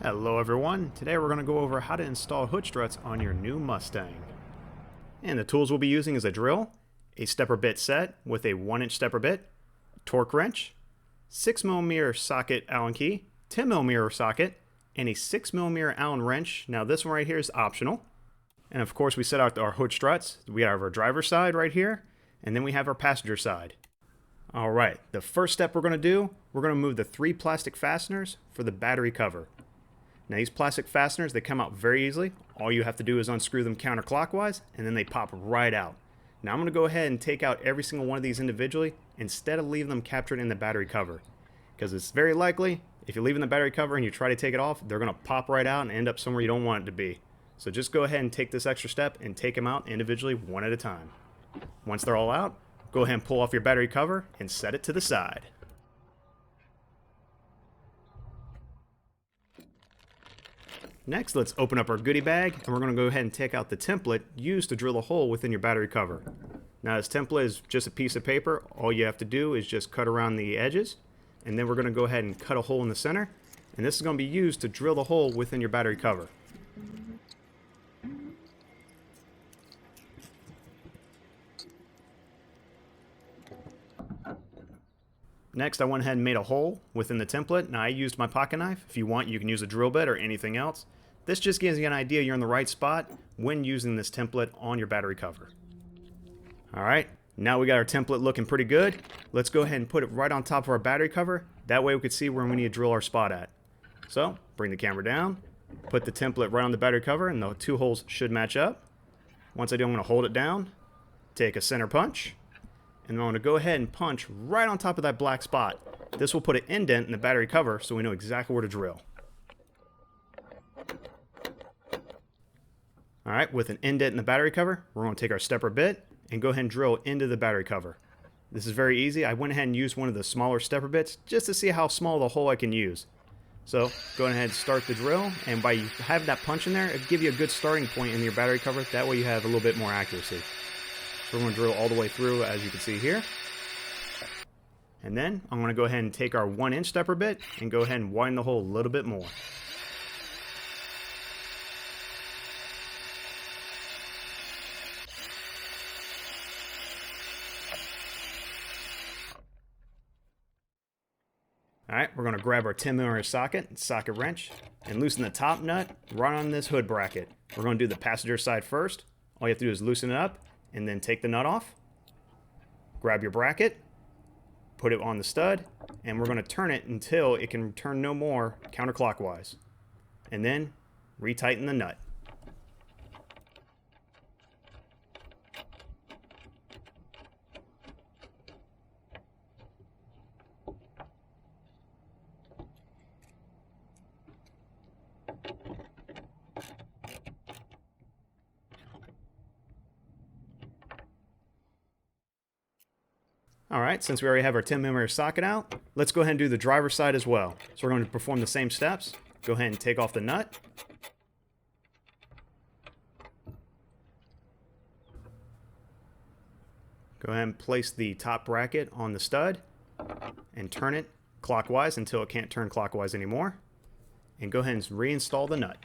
Hello everyone, today we're going to go over how to install hood struts on your new Mustang. And the tools we'll be using is a drill, a stepper bit set with a 1-inch stepper bit, torque wrench, 6mm socket Allen key, 10mm socket, and a 6mm Allen wrench. Now this one right here is optional. And of course we set out our hood struts. We have our driver's side right here, and then we have our passenger side. Alright, the first step we're going to do, we're going to move the 3 plastic fasteners for the battery cover. Now these plastic fasteners, they come out very easily. All you have to do is unscrew them counterclockwise and then they pop right out. Now I'm going to go ahead and take out every single one of these individually instead of leaving them captured in the battery cover. Because it's very likely, if you leave in the battery cover and you try to take it off, they're going to pop right out and end up somewhere you don't want it to be. So just go ahead and take this extra step and take them out individually one at a time. Once they're all out, go ahead and pull off your battery cover and set it to the side. Next, let's open up our goodie bag, and we're going to go ahead and take out the template used to drill a hole within your battery cover. Now this template is just a piece of paper. All you have to do is just cut around the edges, and then we're going to go ahead and cut a hole in the center, and this is going to be used to drill the hole within your battery cover. Next, I went ahead and made a hole within the template. Now I used my pocket knife. If you want, you can use a drill bit or anything else. This just gives you an idea you're in the right spot when using this template on your battery cover. Alright, now we got our template looking pretty good. Let's go ahead and put it right on top of our battery cover. That way we can see where we need to drill our spot at. So, bring the camera down, put the template right on the battery cover, and the 2 holes should match up. Once I do, I'm going to hold it down, take a center punch, and I'm going to go ahead and punch right on top of that black spot. This will put an indent in the battery cover so we know exactly where to drill. Alright, with an indent in the battery cover, we're going to take our stepper bit and go ahead and drill into the battery cover. This is very easy. I went ahead and used one of the smaller stepper bits just to see how small the hole I can use. So, go ahead and start the drill, and by having that punch in there, it'll give you a good starting point in your battery cover. That way you have a little bit more accuracy. So we're going to drill all the way through, as you can see here. And then I'm going to go ahead and take our 1-inch stepper bit and go ahead and widen the hole a little bit more. Alright, we're going to grab our 10mm socket and socket wrench and loosen the top nut right on this hood bracket. We're going to do the passenger side first. All you have to do is loosen it up and then take the nut off. Grab your bracket, put it on the stud, and we're going to turn it until it can turn no more counterclockwise. And then retighten the nut. Alright, since we already have our 10mm socket out, let's go ahead and do the driver's side as well. So we're going to perform the same steps. Go ahead and take off the nut. Go ahead and place the top bracket on the stud and turn it clockwise until it can't turn clockwise anymore. And go ahead and reinstall the nut.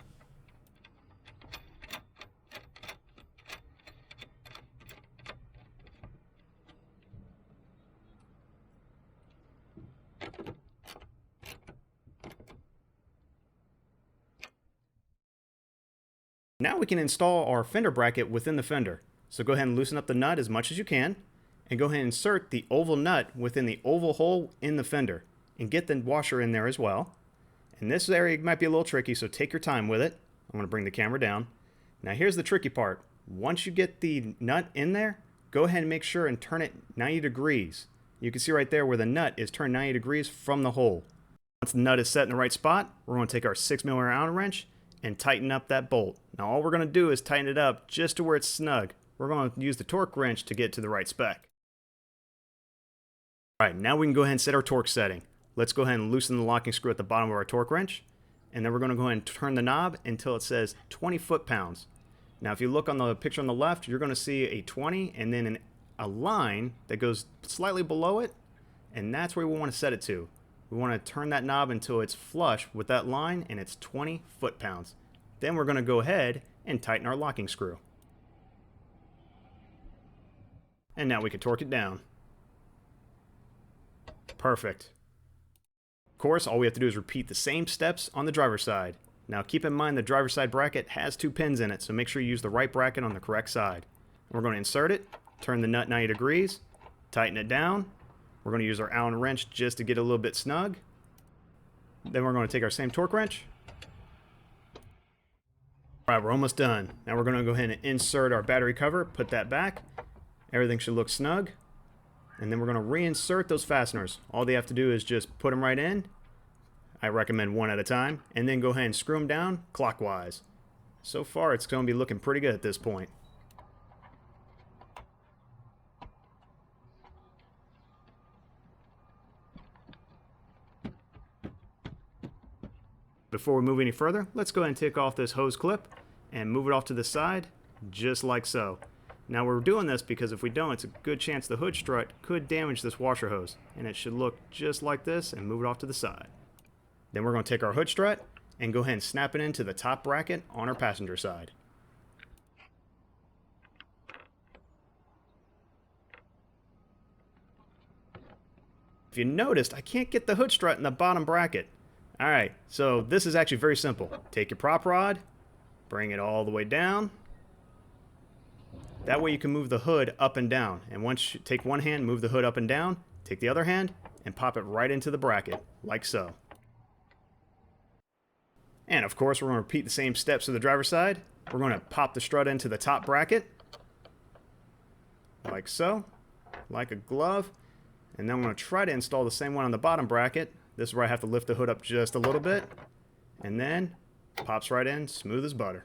Now we can install our fender bracket within the fender. So go ahead and loosen up the nut as much as you can, and go ahead and insert the oval nut within the oval hole in the fender, and get the washer in there as well. And this area might be a little tricky, so take your time with it. I'm going to bring the camera down. Now here's the tricky part. Once you get the nut in there, go ahead and make sure and turn it 90 degrees. You can see right there where the nut is turned 90 degrees from the hole. Once the nut is set in the right spot, we're going to take our 6mm Allen wrench and tighten up that bolt. Now all we're going to do is tighten it up just to where it's snug. We're going to use the torque wrench to get to the right spec. Alright, now we can go ahead and set our torque setting. Let's go ahead and loosen the locking screw at the bottom of our torque wrench, and then we're going to go ahead and turn the knob until it says 20 foot-pounds. Now if you look on the picture on the left, you're going to see a 20 and then a line that goes slightly below it, and that's where we want to set it to. we want to turn that knob until it's flush with that line and it's 20 foot-pounds. Then we're going to go ahead and tighten our locking screw. And now we can torque it down. Perfect. Of course, all we have to do is repeat the same steps on the driver's side. Now keep in mind the driver's side bracket has 2 pins in it, so make sure you use the right bracket on the correct side. And we're going to insert it, turn the nut 90 degrees, tighten it down. We're going to use our Allen wrench just to get a little bit snug. Then we're going to take our same torque wrench. Alright, we're almost done. Now we're going to go ahead and insert our battery cover, put that back. Everything should look snug. And then we're going to reinsert those fasteners. All they have to do is just put them right in. I recommend one at a time. And then go ahead and screw them down clockwise. So far it's going to be looking pretty good at this point. Before we move any further, let's go ahead and take off this hose clip and move it off to the side, just like so. Now we're doing this because if we don't, it's a good chance the hood strut could damage this washer hose, and it should look just like this and move it off to the side. Then we're going to take our hood strut and go ahead and snap it into the top bracket on our passenger side. If you noticed, I can't get the hood strut in the bottom bracket. Alright, so this is actually very simple. Take your prop rod, bring it all the way down. That way you can move the hood up and down. And once you take one hand, move the hood up and down, take the other hand, and pop it right into the bracket, like so. And of course, we're going to repeat the same steps to the driver's side. We're going to pop the strut into the top bracket, like so, like a glove. And then I'm going to try to install the same one on the bottom bracket. This is where I have to lift the hood up just a little bit, and then pops right in, smooth as butter.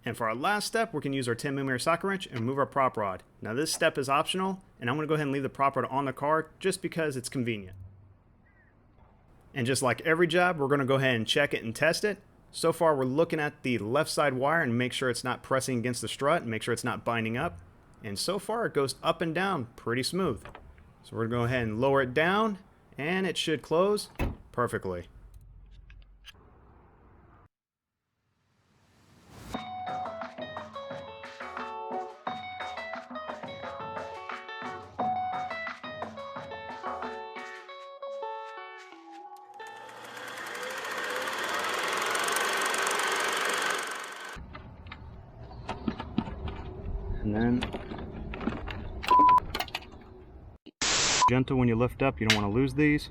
And for our last step, we can use our 10mm socket wrench and move our prop rod. Now this step is optional, and I'm going to go ahead and leave the prop rod on the car just because it's convenient. And just like every job, we're going to go ahead and check it and test it. So far, we're looking at the left side wire and make sure it's not pressing against the strut and make sure it's not binding up. And so far, it goes up and down pretty smooth. So we're going to go ahead and lower it down, and it should close perfectly. And then gentle when you lift up, you don't want to lose these.